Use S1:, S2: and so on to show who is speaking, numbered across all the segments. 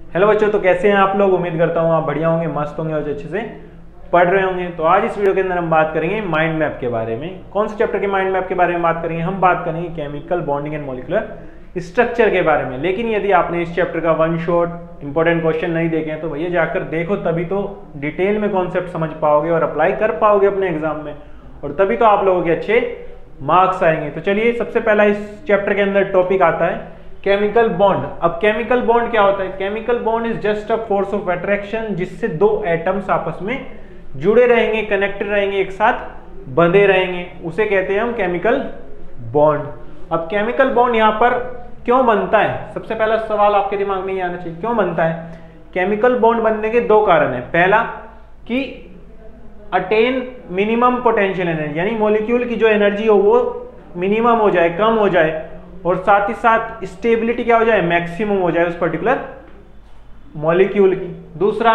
S1: Hello बच्चों, तो कैसे हैं आप लोग। उम्मीद करता हूँ आप बढ़िया होंगे, मस्त होंगे और अच्छे से पढ़ रहे होंगे। तो आज इस वीडियो के अंदर हम बात करेंगे माइंड मैप के बारे में। कौन से चैप्टर के माइंड मैप के बारे में बात करेंगे? हम बात करेंगे chemical bonding and molecular structure के बारे में। लेकिन यदि आपने इस चैप्टर का वन शॉट इंपॉर्टेंट क्वेश्चन नहीं देखे हैं तो भैया जाकर देखो, तभी तो डिटेल में कॉन्सेप्ट समझ पाओगे और अप्लाई कर पाओगे अपने एग्जाम में, और तभी तो आप लोगों के अच्छे मार्क्स आएंगे। तो चलिए, सबसे पहला इस चैप्टर के अंदर टॉपिक आता है केमिकल बॉन्ड। अब केमिकल बॉन्ड क्या होता है? Chemical bond is just a force of attraction, जिससे दो एटम्स आपस में जुड़े रहेंगे, कनेक्टेड रहेंगे, एक साथ बंधे रहेंगे, उसे कहते हैं हम केमिकल बॉन्ड। अब केमिकल बॉन्ड यहाँ पर क्यों बनता है? सबसे पहला सवाल आपके दिमाग में ये आना चाहिए, क्यों बनता है? केमिकल बॉन्ड बनने के दो कारण है। पहला कि अटेन मिनिमम पोटेंशियल एनर्जी, यानी मॉलिक्यूल की जो एनर्जी हो वो मिनिमम हो जाए, कम हो जाए, और साथ ही साथ स्टेबिलिटी क्या हो जाए, मैक्सिमम हो जाए उस पर्टिकुलर मॉलिक्यूल की। दूसरा,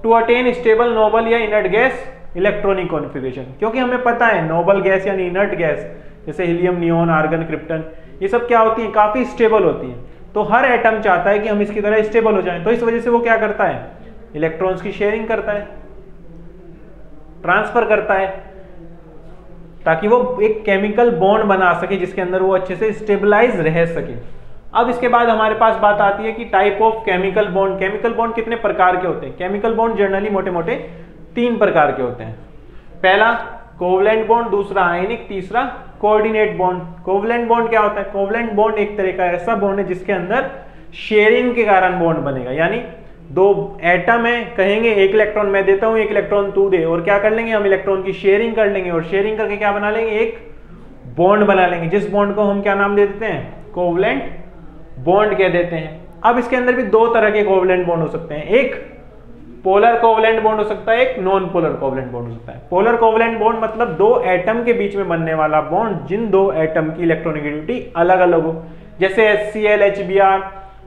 S1: टू अटेन स्टेबल नोबल या इनर्ट गैस इलेक्ट्रॉनिक कॉन्फ़िगरेशन, क्योंकि हमें पता है नोबल गैस यानी इनर्ट गैस जैसे हीलियम, नियोन, आर्गन, क्रिप्टन, ये सब क्या होती है, काफी स्टेबल होती है। तो हर एटम चाहता है कि हम इसकी तरह स्टेबल हो जाएं, तो इस वजह से वो क्या करता है, इलेक्ट्रॉन्स की शेयरिंग करता है, ट्रांसफर करता है, ताकि वो एक केमिकल बॉन्ड बना सके जिसके अंदर वो अच्छे से स्टेबलाइज रह सके। अब इसके बाद हमारे पास बात आती है कि type of chemical bond. Chemical bond कितने प्रकार के होते हैं? केमिकल बॉन्ड जनरली मोटे मोटे 3 प्रकार के होते हैं। पहला कोवलेंट बॉन्ड, दूसरा आयनिक, तीसरा कोऑर्डिनेट बॉन्ड। कोवलेंट बॉन्ड क्या होता है? कोवलेंट बॉन्ड एक तरह का ऐसा बॉन्ड है जिसके अंदर शेयरिंग के कारण बॉन्ड बनेगा, यानी दो एटम है, कहेंगे एक इलेक्ट्रॉन मैं देता हूं, एक इलेक्ट्रॉन तू दे, और क्या कर लेंगे हम, इलेक्ट्रॉन की शेयरिंग कर लेंगे, और शेयरिंग करके क्या बना लेंगे, एक बॉन्ड बना लेंगे, जिस बॉन्ड को हम क्या नाम दे देते हैं, कोवलेंट बॉन्ड कह देते हैं। अब इसके अंदर भी 2 तरह के कोवलेंट बॉन्ड हो सकते हैं, एक पोलर कोवलेंट बॉन्ड हो सकता है, एक नॉन पोलर कोवलेंट बॉन्ड हो सकता है। पोलर कोवलेंट बॉन्ड मतलब 2 एटम के बीच में बनने वाला बॉन्ड, जिन 2 एटम की इलेक्ट्रोनेगेटिविटी अलग अलग हो, जैसे HCl, HBr।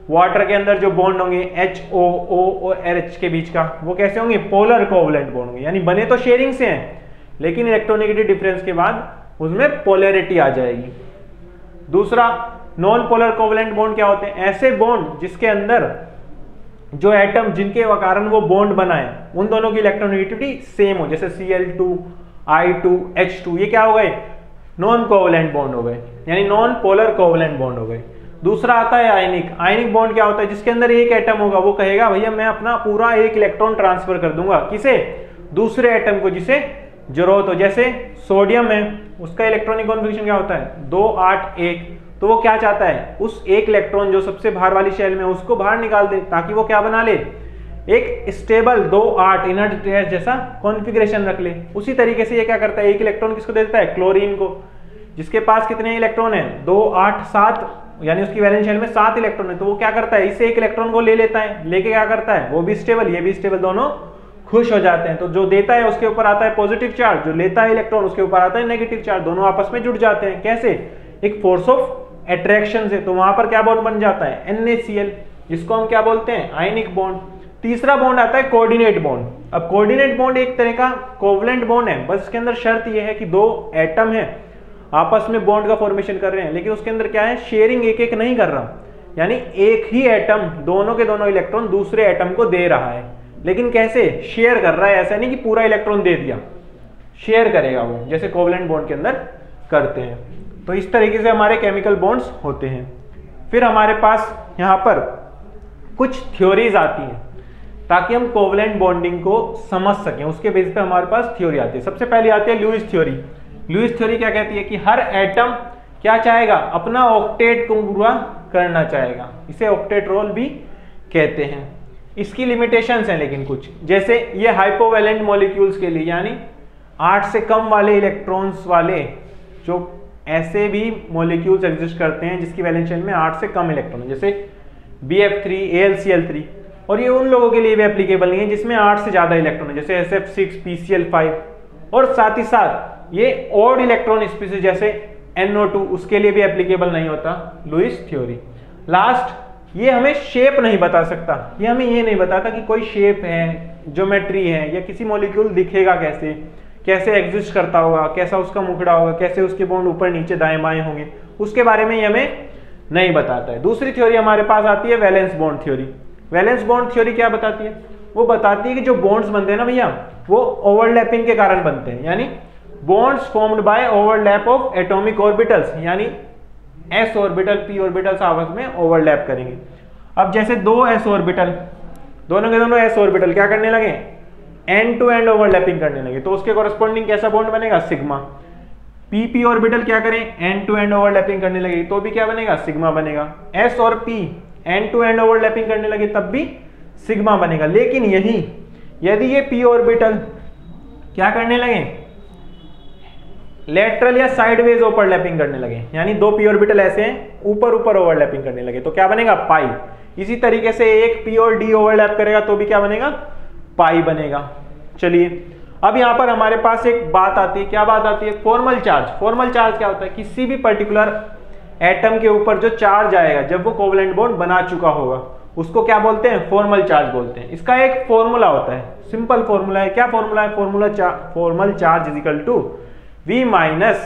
S1: वाटर के अंदर जो बॉन्ड होंगे HOO और RH के बीच का, वो कैसे होंगे, पोलर कोवलेंट बॉन्ड होंगे, यानी बने तो शेयरिंग से हैं, लेकिन इलेक्ट्रोनेगेटिव डिफरेंस के बाद उसमें पोलैरिटी आ जाएगी। दूसरा नॉन पोलर कोवलेंट बॉन्ड क्या होते हैं? ऐसे बॉन्ड जिसके अंदर जो एटम जिनके कारण वो बॉन्ड बना है उन दोनों की इलेक्ट्रोनेगेटिविटी सेम हो, जैसे Cl2, I2, H2, ये क्या हो गए, नॉन कोवलेंट बॉन्ड हो गए, यानी नॉन पोलर कोवलेंट बॉन्ड हो गए। दूसरा आता है आयनिक। आयनिक बॉन्ड क्या होता है? जिसके अंदर एक एटम होगा, वो कहेगा भैया मैं अपना पूरा एक इलेक्ट्रॉन ट्रांसफर कर दूंगा, किसे, दूसरे एटम को जिसे जरूरत हो। जैसे सोडियम है, उसका इलेक्ट्रॉनिक कॉन्फ़िगरेशन क्या होता है, 2 8 1, तो वो क्या चाहता है, उस एक इलेक्ट्रॉन जो सबसे बाहर वाली शेल में उसको बाहर निकाल दे, ताकि वो क्या बना ले, एक स्टेबल 2 8 इनर्ट गैस जैसा कॉन्फ़िगरेशन रख ले। उसी तरीके से ये क्या करता है, एक इलेक्ट्रॉन किसको दे देता है, क्लोरीन को, जिसके पास कितने इलेक्ट्रॉन है, 2 8 7, यानी उसकी वैलेंस शेल में 7 इलेक्ट्रॉन है। तो वो क्या करता है, इससे एक इलेक्ट्रॉन को ले लेता है, लेके क्या करता है, वो भी स्टेबल ये भी स्टेबल, दोनों खुश हो जाते हैं। तो जो देता है उसके ऊपर आता है पॉजिटिव चार्ज, जो लेता है इलेक्ट्रॉन उसके ऊपर आता है नेगेटिव चार्ज, दोनों आपस में जुड़ जाते हैं। कैसे, एक फोर्स ऑफ अट्रैक्शन से। तो वहां पर क्या बॉन्ड बन जाता है, NaCl, जिसको हम क्या बोलते हैं, आयनिक बॉन्ड। तीसरा बॉन्ड आता है कोऑर्डिनेट बॉन्ड। अब कोऑर्डिनेट बॉन्ड एक तरह का कोवलेंट बॉन्ड है, बस इसके अंदर शर्त यह है कि 2 एटम है आपस में बॉन्ड का फॉर्मेशन कर रहे हैं, लेकिन उसके अंदर क्या है, शेयरिंग एक एक नहीं कर रहा, यानी एक ही एटम दोनों के दोनों इलेक्ट्रॉन दूसरे एटम को दे रहा है, लेकिन कैसे, शेयर कर रहा है। ऐसा नहीं कि पूरा इलेक्ट्रॉन दे दिया, शेयर करेगा वो, जैसे कोवलेंट बॉन्ड के अंदर करते हैं। तो इस तरीके से हमारे केमिकल बॉन्ड्स होते हैं। फिर हमारे पास यहाँ पर कुछ थ्योरीज आती हैं ताकि हम कोवलेंट बॉन्डिंग को समझ सकें, उसके बेस पे हमारे पास थ्योरी आती है। सबसे पहले आती है लुईस थ्योरी। लुईस थ्योरी क्या कहती है कि हर एटम क्या चाहेगा, अपना ऑक्टेट को पूरा करना चाहेगा, इसे ऑक्टेट रोल भी कहते हैं। इसकी लिमिटेशंस हैं लेकिन कुछ, जैसे ये हाइपोवैलेंट मॉलिक्यूल्स के लिए, यानी 8 से कम वाले इलेक्ट्रॉन्स वाले जो ऐसे भी मॉलिक्यूल्स एग्जिस्ट करते हैं जिसकी वैलेंस शेल में 8 से कम इलेक्ट्रॉन है, जैसे BF3, AlCl3, और ये उन लोगों के लिए भी एप्लीकेबल नहीं है जिसमें 8 से ज्यादा इलेक्ट्रॉन है, जैसे SF6, PCl5, और साथ ही साथ ये ऑड इलेक्ट्रॉन स्पीसीज जैसे NO2, उसके लिए भी एप्लीकेबल नहीं होता लुईस थ्योरी। लास्ट, ये हमें शेप नहीं बता सकता, ये हमें ये नहीं बताता कि कोई शेप है, ज्योमेट्री है, या किसी मॉलिक्यूल दिखेगा कैसे, कैसे एग्जिस्ट करता होगा, कैसा उसका मुखड़ा होगा, कैसे उसके बॉन्ड ऊपर नीचे दाएं बाएं होंगे, उसके बारे में ये हमें नहीं बताता है। दूसरी थ्योरी हमारे पास आती है valence bond theory. Valence bond theory क्या बताती है? वो बताती है कि जो बॉन्ड्स बनते हैं ना भैया, वो ओवरलैपिंग के कारण बनते हैं, यानी bonds formed by overlap of atomic orbitals, यानी s ऑर्बिटल p ऑर्बिटल्स आपस में ओवरलैप करेंगे। अब जैसे दो s ऑर्बिटल, दोनों के दोनों s ऑर्बिटल क्या करने लगे, एंड टू एंड ओवरलैपिंग करने लगे, तो उसके कॉरेस्पॉन्डिंग कैसा बॉन्ड बनेगा, सिग्मा। p ऑर्बिटल क्या करें, एंड टू एंड ओवरलैपिंग करने लगे, तो भी क्या बनेगा, सिग्मा बनेगा। s और p end to end overlapping करने लगे, तब भी सिग्मा बनेगा। लेकिन यही यदि ये p ऑर्बिटल क्या करने लगे, लेटरल या साइडवेज ओवरलैपिंग करने लगे, यानी दो p ऑर्बिटल ऐसे हैं ऊपर ऊपर ओवरलैपिंग करने लगे, तो क्या बनेगा, पाई। इसी तरीके से एक p और d ओवरलैप करेगा तो भी क्या बनेगा, पाई बनेगा। चलिए अब यहां पर हमारे पास एक बात आती है, क्या बात आती है, फॉर्मल चार्ज। फॉर्मल चार्ज क्या होता है, किसी भी पर्टिकुलर एटम के ऊपर जो चार्ज आएगा जब वो कोवलेंट बॉन्ड बना चुका होगा, उसको क्या बोलते हैं, फॉर्मल चार्ज बोलते हैं। इसका एक फॉर्मूला होता है, सिंपल फॉर्मूला है। क्या फॉर्मूला है, formal charge is equal to v minus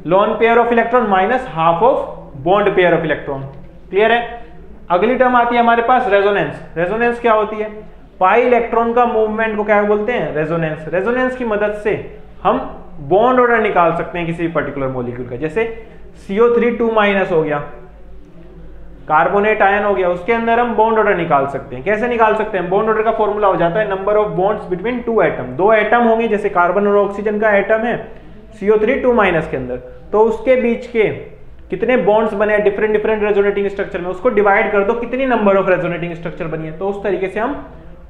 S1: lone pair of electron minus half of bond pair of electron. Clear है। अगली टर्म आती है हमारे पास रेजोनेंस। रेजोनेंस क्या होती है, पाई इलेक्ट्रॉन का मूवमेंट को क्या बोलते हैं, रेजोनेंस। रेजोनेंस की मदद से हम बॉन्ड ऑर्डर निकाल सकते हैं किसी पर्टिकुलर मॉलिक्यूल का। जैसे CO3 2- हो गया, कार्बोनेट आयन हो गया, उसके अंदर हम बॉन्ड ऑर्डर निकाल सकते हैं। कैसे निकाल सकते हैं, बॉन्ड ऑर्डर का फॉर्मूला हो जाता है number of bonds between two atom. दो एटम होंगे, जैसे कार्बन और ऑक्सीजन का एटम है CO3 2- के अंदर, तो उसके बीच के कितने बॉन्ड्स बने डिफरेंट डिफरेंट रेजोनेटिंग स्ट्रक्चर में, उसको डिवाइड कर दो कितनी नंबर ऑफ रेजोनेटिंग स्ट्रक्चर बनी है, तो उस तरीके से हम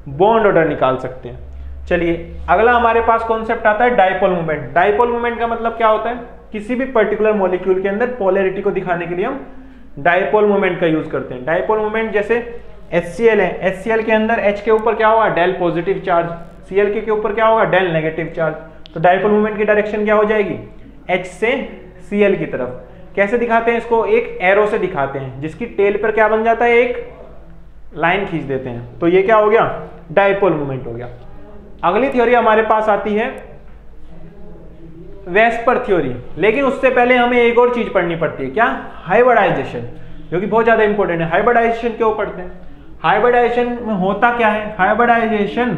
S1: बॉन्ड ऑर्डर निकाल सकते हैं। चलिए अगला हमारे पास कॉन्सेप्ट आता है डाइपोल मूवमेंट। डाइपोल मूवमेंट का मतलब क्या होता है, किसी भी पर्टिकुलर मॉलिक्यूल के अंदर पोलैरिटी को दिखाने के लिए हम डाइपोल मूवमेंट का यूज करते हैं। डाइपोल मूवमेंट जैसे HCl है, HCl के अंदर H के ऊपर क्या होगा, डेल पॉजिटिव चार्ज, Cl के ऊपर क्या होगा, डेल नेगेटिव चार्ज। तो डाइपोल मूवमेंट की डायरेक्शन क्या हो जाएगी, H से Cl की तरफ। कैसे दिखाते हैं इसको, एक एरो से दिखाते हैं, जिसकी टेल पर क्या बन जाता है, एक लाइन खींच देते हैं, तो ये क्या हो गया, डाइपोल मूवमेंट हो गया। अगली थ्योरी हमारे पास आती है वेस्पर थ्योरी। लेकिन उससे पहले हमें एक और चीज पढ़नी पड़ती है, क्या, हाइब्रिडाइजेशन, जो कि बहुत ज्यादा इंपॉर्टेंट है। हाइब्रिडाइजेशन क्यों पढ़ते हैं, हाइब्रिडाइजेशन में होता क्या है, हाइब्रिडाइजेशन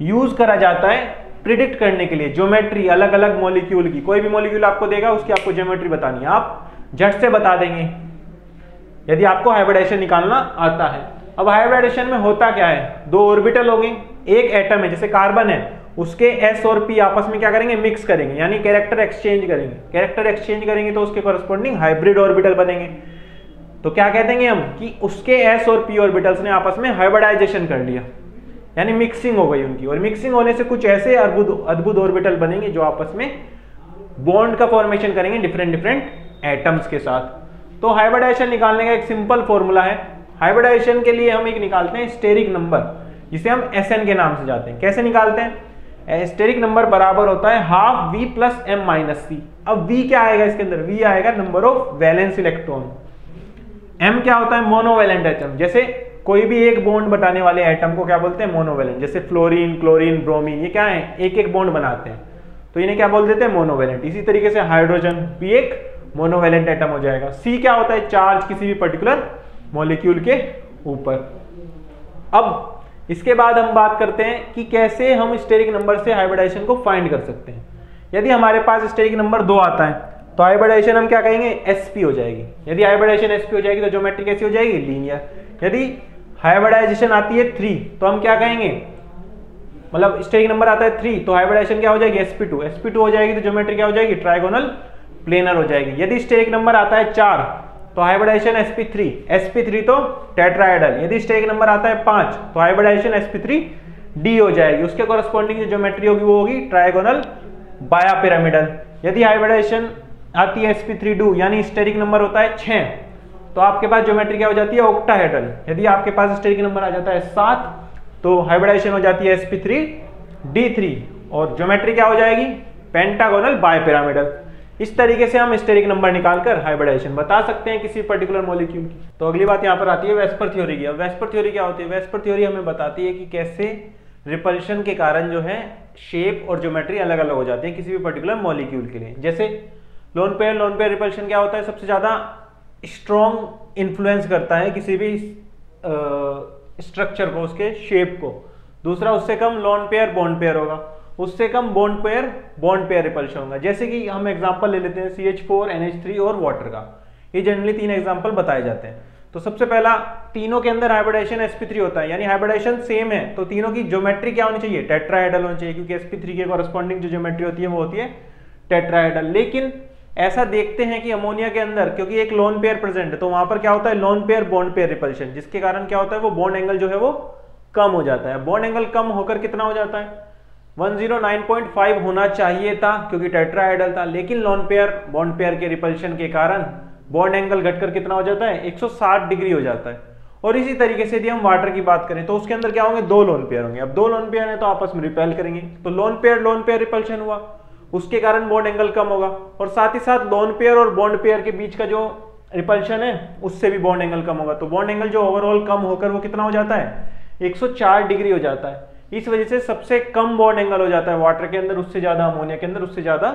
S1: यूज करा जाता है प्रिडिक्ट करने के लिए ज्योमेट्री अलग अलग मॉलिक्यूल की। कोई भी मॉलिक्यूल आपको देगा, उसकी आपको ज्योमेट्री बतानी है, आप झट से बता देंगे यदि आपको हाइब्रिडाइजेशन निकालना आता है। अब हाइब्रिडाइजेशन में होता क्या है, दो ऑर्बिटल होंगे, एक एटम है जैसे कार्बन है, उसके S और P आपस में क्या करेंगे, मिक्स करेंगे, यानी कैरेक्टर एक्सचेंज करेंगे। कैरेक्टर एक्सचेंज करेंगे तो उसके कॉरेस्पॉन्डिंग हाइब्रिड ऑर्बिटल बनेंगे। तो क्या कहते हैं हम कि उसके S और P ऑर्बिटल्स ने आपस में हाइब्रिडाइजेशन कर लिया, यानी मिक्सिंग हो गई उनकी, और मिक्सिंग होने से कुछ ऐसे अद्भुत ऑर्बिटल बनेंगे जो आपस में बॉन्ड का फॉर्मेशन करेंगे डिफरेंट डिफरेंट एटम्स के साथ। तो हाइब्रिडाइजेशन निकालने का एक सिंपल फॉर्मूला है। हाइब्रिडाइजेशन के लिए हम एक निकालते हैं स्टेरिक नंबर, जिसे हम Sn के नाम से जाते हैं। कैसे निकालते हैं, स्टेरिक नंबर बराबर होता है हाफ V प्लस M-C। अब V क्या आएगा इसके अंदर, V आएगा number of valence electron. M क्या होता है, मोनोवैलेंट एटम। जैसे कोई भी एक बॉन्ड बनाने वाले एटम को क्या बोलते हैं, मोनोवैलेंट। जैसे फ्लोरीन, क्लोरीन, ब्रोमीन, ये क्या है, एक एक बॉन्ड बनाते हैं, तो इन्हें क्या बोल देते हैं, मोनोवैलेंट। इसी तरीके से हाइड्रोजन भी एक मोनोवैलेंट एटम हो जाएगा। C क्या होता है, चार्ज किसी भी पर्टिकुलर मॉलिक्यूल के ऊपर। अब इसके बाद हम बात करते हैं कि कैसे हम स्टेरिक नंबर से हाइब्रिडाइजेशन को फाइंड कर सकते हैं। यदि हमारे पास स्टेरिक नंबर 2 आता है तो हाइब्रिडाइजेशन हम क्या कहेंगे, sp हो जाएगी। यदि हाइब्रिडाइजेशन sp हो जाएगी तो ज्योमेट्री कैसी हो जाएगी, लीनियर। यदि हाइब्रिडाइजेशन आती है 3 तो हम क्या कहेंगे, मतलब स्टेरिक नंबर आता है 3 तो हाइब्रिडाइजेशन क्या हो जाएगी, sp2 हो जाएगी, तो ज्योमेट्री क्या हो जाएगी, ट्राइगोनल प्लेनर हो जाएगी। यदि स्टेरिक नंबर आता है 4 तो हाइब्रिडाइजेशन sp3 तो टेट्राहेड्रल। यदि स्टेरिक नंबर आता है 5 तो हाइब्रिडाइजेशन sp3d हो जाएगी। उसके कॉरेस्पॉन्डिंग जो ज्योमेट्री होगी वो होगी ट्राइगोनल बाया पिरामिडल। यदि हाइब्रिडाइजेशन आती है sp3do, यानी स्टेरिक नंबर होता है 6, तो आपके पास ज्योमेट्री क्या हो जाती है, ऑक्टाहेड्रल। यदि आपके पास स्टेरिक नंबर आ जाता है 7 तो हाइब्रिडाइजेशन हो जाती है sp3d3, और ज्योमेट्री क्या हो जाएगी, पेंटागोनल बायपिरामिडल। इस तरीके से हम स्टेरिक नंबर निकालकर हाइब्रिडाइजेशन बता सकते हैं किसी पर्टिकुलर मॉलिक्यूल की। तो अगली बात यहाँ पर आती है वेस्पर थ्योरी की। अब वेस्पर थ्योरी क्या होती है, वेस्पर थ्योरी हमें बताती है कि कैसे रिपल्शन के कारण जो है शेप और ज्योमेट्री अलग अलग हो जाती है किसी भी पर्टिकुलर मॉलिक्यूल के लिए। जैसे लोन पेयर रिपल्शन क्या होता है, सबसे ज्यादा स्ट्रॉन्ग इन्फ्लुएंस करता है किसी भी स्ट्रक्चर को, उसके शेप को। दूसरा, उससे कम लोन पेयर बॉन्ड पेयर होगा, उससे कम बॉन्ड पेयर रिपल्शन होगा। जैसे कि हम एग्जांपल ले लेते हैं CH4, NH3 और वाटर का। ये जनरली 3 एग्जांपल बताए जाते हैं। तो सबसे पहला, तीनों के अंदर हाइब्रिडाइजेशन sp3 होता है, यानी हाइब्रिडाइजेशन सेम है, तो तीनों की ज्योमेट्री क्या होनी चाहिए, टेट्राहेड्रल होनी चाहिए, क्योंकि sp3 के कॉरेस्पॉन्डिंग जो ज्योमेट्री होती है वो होती है टेट्राहेड्रल। लेकिन ऐसा देखते हैं कि अमोनिया के अंदर, क्योंकि एक लोन पेयर प्रेजेंट है, तो वहां पर क्या होता है, lone pair bond pair repulsion, जिसके कारण क्या होता है, वो बॉन्ड एंगल जो है वो कम हो जाता है। बॉन्ड एंगल कम होकर कितना हो जाता है, 109.5 होना चाहिए था, क्योंकि टेट्राहेड्रल था, लेकिन लोन पेयर बॉन्ड पेयर के रिपल्शन के कारण बॉन्ड एंगल घटकर कितना हो जाता है, 160 डिग्री हो जाता है। और इसी तरीके से यदि हम वाटर की बात करें तो उसके अंदर क्या होंगे, 2 लोन पेयर होंगे। अब 2 लोन पेयर है तो आपस में रिपेल करेंगे, तो लोन पेयर रिपल्शन हुआ, उसके कारण बॉन्ड एंगल कम होगा, और साथ ही साथ लोन पेयर और बॉन्ड पेयर के बीच का जो रिपल्शन है उससे भी बॉन्ड एंगल कम होगा। तो बॉन्ड एंगल जो ओवरऑल कम होकर वो कितना हो जाता है, 104 डिग्री हो जाता है। इस वजह से सबसे कम बॉन्ड एंगल हो जाता है वाटर के अंदर, उससे ज्यादा अमोनिया के अंदर, उससे ज्यादा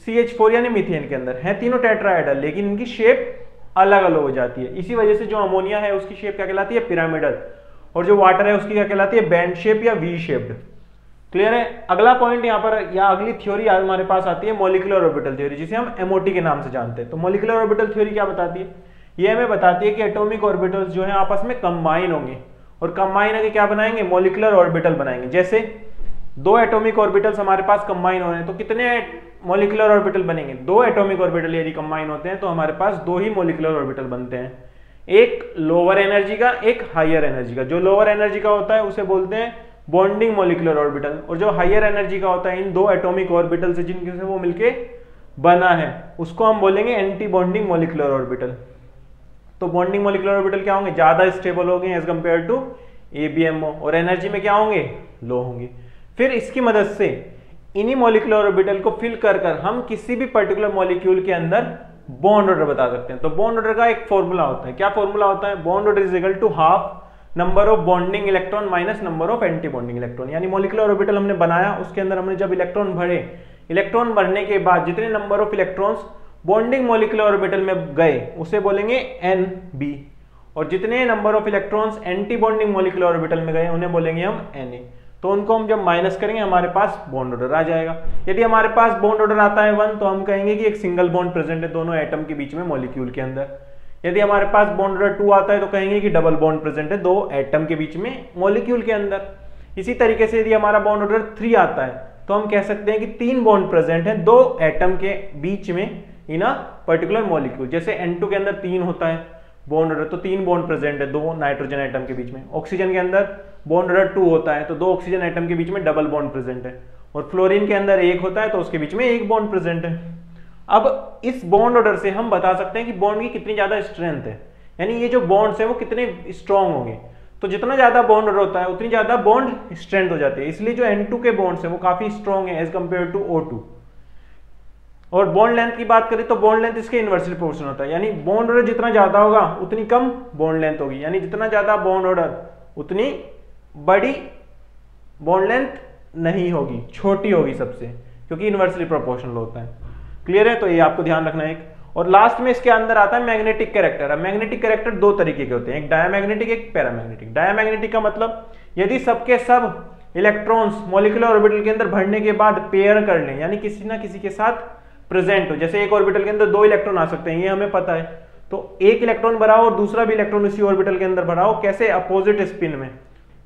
S1: CH4 यानी मीथेन के अंदर। है तीनों टेट्राहेड्रल, लेकिन इनकी शेप अलग अलग हो जाती है। इसी वजह से जो अमोनिया है उसकी शेप क्या कहलाती है, पिरामिडल, और जो वाटर है उसकी क्या कहलाती है, बैंड शेप या वी शेप्ड। क्लियर है। अगला पॉइंट यहाँ पर या अगली थ्योरी हमारे पास आती है मॉलिक्यूलर ऑर्बिटल थ्योरी, जिसे हम MOT के नाम से जानते हैं। तो मॉलिक्यूलर ऑर्बिटल थ्योरी क्या बताती है, ये हमें बताती है कि एटॉमिक ऑर्बिटल्स जो है आपस में कंबाइन होंगे, और कंबाइन होकर क्या बनाएंगे, मॉलिक्यूलर ऑर्बिटल बनाएंगे। जैसे 2 एटॉमिक ऑर्बिटल्स हमारे पास कंबाइन हो रहे हैं, तो कितने मॉलिक्यूलर ऑर्बिटल बनेंगे, 2 एटॉमिक ऑर्बिटल यदि कंबाइन होते हैं तो हमारे पास 2 ही मॉलिक्यूलर ऑर्बिटल बनते हैं, एक लोअर एनर्जी का, एक हायर एनर्जी का। जो लोअर एनर्जी का होता है उसे बोलते हैं बॉन्डिंग मॉलिक्यूलर ऑर्बिटल, और जो हायर एनर्जी का होता है इन 2 एटॉमिक ऑर्बिटल से जिनके से वो मिलके बना है उसको हम बोलेंगे एंटी बॉन्डिंग मॉलिक्यूलर ऑर्बिटल। तो बॉन्डिंग मॉलिक्यूलर ऑर्बिटल क्या होंगे, ज्यादा स्टेबल होंगे एज कंपेयर टू ABMO, और एनर्जी में क्या होंगे, लो होंगे। फिर इसकी मदद से इन्हीं मॉलिक्यूलर ऑर्बिटल को फिल कर हम किसी भी पर्टिकुलर मॉलिक्यूल के अंदर बॉन्ड ऑर्डर बता सकते हैं। तो बॉन्ड ऑर्डर का एक फॉर्मूला होता है, क्या फॉर्मूला होता है, bond order is equal to half number of bonding electron minus number of anti bonding electron. यानी मॉलिक्यूलर ऑर्बिटल हमने बनाया, उसके अंदर हमने जब इलेक्ट्रॉन भरे, इलेक्ट्रॉन भरने के बाद जितने number of electrons bonding molecular orbital में गए उसे बोलेंगे NB, और जितने number of electrons anti bonding molecular orbital में गए उन्हें बोलेंगे हम Na। तो उनको हम जब माइनस करेंगे हमारे पास बॉन्ड ऑर्डर आ जाएगा। यदि हमारे पास बॉन्ड ऑर्डर आता है 1 तो हम कहेंगे कि एक सिंगल बॉन्ड प्रेजेंट है दोनों एटम के बीच में मॉलिक्यूल के अंदर। यदि हमारे पास बॉन्ड ऑर्डर 2 आता है तो कहेंगे कि डबल बॉन्ड प्रेजेंट है 2 एटम के बीच में मॉलिक्यूल के अंदर। इसी तरीके से यदि हमारा बॉन्ड ऑर्डर 3 आता है तो हम कह सकते हैं कि 3 बॉन्ड प्रेजेंट है 2 एटम के बीच में इन अ पर्टिकुलर मॉलिक्यूल। जैसे N2 के अंदर 3 होता है बॉन्ड ऑर्डर, तो 3 बॉन्ड प्रेजेंट है 2 नाइट्रोजन एटम के बीच में। ऑक्सीजन के अंदर बॉन्ड ऑर्डर 2 होता है तो 2 ऑक्सीजन एटम के बीच में डबल बॉन्ड प्रेजेंट है, और फ्लोरीन के अंदर 1 होता है तो उसके बीच में 1 बॉन्ड प्रेजेंट है। अब इस बॉन्ड ऑर्डर से हम बता सकते हैं कि बॉन्ड की कितनी ज्यादा स्ट्रेंथ है, यानी ये जो बॉन्ड्स है वो कितने स्ट्रॉन्ग होंगे। तो जितना ज्यादा बॉन्ड ऑर्डर होता है उतनी ज्यादा बॉन्ड स्ट्रेंथ हो जाती है। इसलिए जो N2 के बॉन्ड्स है वो काफी स्ट्रॉन्ग है एज कंपेयर टू O2। और बॉन्ड लेंथ की बात करें तो बॉन्ड लेंथ इसके इनवर्सली प्रोपोर्शनल होता है, यानी बॉन्ड ऑर्डर जितना ज्यादा होगा उतनी कम बॉन्ड लेंथ होगी, यानी जितना ज्यादा बॉन्ड ऑर्डर उतनी बड़ी बॉन्ड लेंथ नहीं होगी, छोटी होगी सबसे, क्योंकि इनवर्सली प्रोपोर्शनल होता है। क्लियर है, तो ये आपको ध्यान रखना है। और लास्ट में इसके अंदर आता है मैग्नेटिक कैरेक्टर। अब मैग्नेटिक कैरेक्टर 2 तरीके के होते हैं, एक डायमैग्नेटिक एक पैरामैग्नेटिक। डायमैग्नेटिक का मतलब यदि सबके सब इलेक्ट्रॉन्स मॉलिक्यूलर ऑर्बिटल के अंदर भरने के बाद पेयर कर लें, यानी किसी ना किसी के साथ प्रेजेंट हो, जैसे एक ऑर्बिटल के अंदर 2 इलेक्ट्रॉन आ सकते हैं ये हमें पता है, तो एक इलेक्ट्रॉन भरा हो और दूसरा भी इलेक्ट्रॉन उसी ऑर्बिटल के अंदर भरा हो, कैसे, अपोजिट स्पिन में,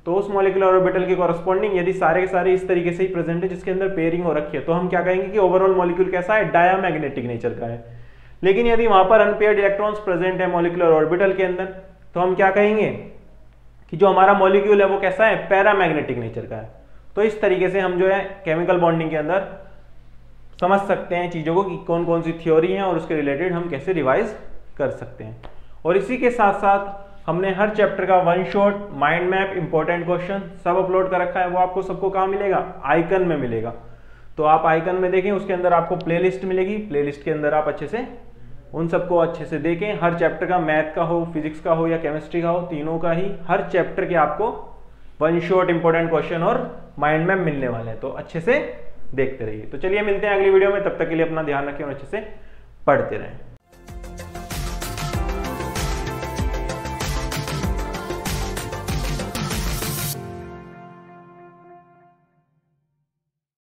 S1: तो उस मॉलिक्यूलर ऑर्बिटल के कॉरस्पॉन्डिंग यदि सारे के सारे इस तरीके से ही प्रेजेंट है जिसके अंदर पेयरिंग हो रखी है, तो हम क्या कहेंगे कि ओवरऑल मॉलिक्यूल कैसा है, डायमैग्नेटिक नेचर का है। लेकिन यदि वहां पर अनपेयर्ड इलेक्ट्रॉन्स प्रेजेंट है मॉलिक्यूलर ऑर्बिटल के अंदर तो हम क्या कहेंगे कि जो हमारा मॉलिक्यूल है वो कैसा है, पैरामैग्नेटिक नेचर का है। तो इस तरीके से हम जो है केमिकल बॉन्डिंग के अंदर समझ सकते हैं चीजों को कि कौन कौन सी थ्योरी है और उसके रिलेटेड हम कैसे रिवाइज कर सकते हैं। और इसी के साथ साथ हमने हर चैप्टर का 1 shot, mind map, important question सब अपलोड कर रखा है। वो आपको सबको कहाँ मिलेगा, आइकन में मिलेगा। तो आप आइकन में देखें, उसके अंदर आपको प्लेलिस्ट मिलेगी, प्लेलिस्ट के अंदर आप अच्छे से उन सबको अच्छे से देखें। हर चैप्टर का, मैथ का हो, फिजिक्स का हो या केमिस्ट्री का हो, तीनों का ही हर चैप्टर के आपको 1 शॉट, इंपॉर्टेंट क्वेश्चन और माइंड मैप मिलने वाले हैं। तो अच्छे से देखते रहिए। तो चलिए मिलते हैं अगली वीडियो में, तब तक के लिए अपना ध्यान रखें और अच्छे से पढ़ते रहें।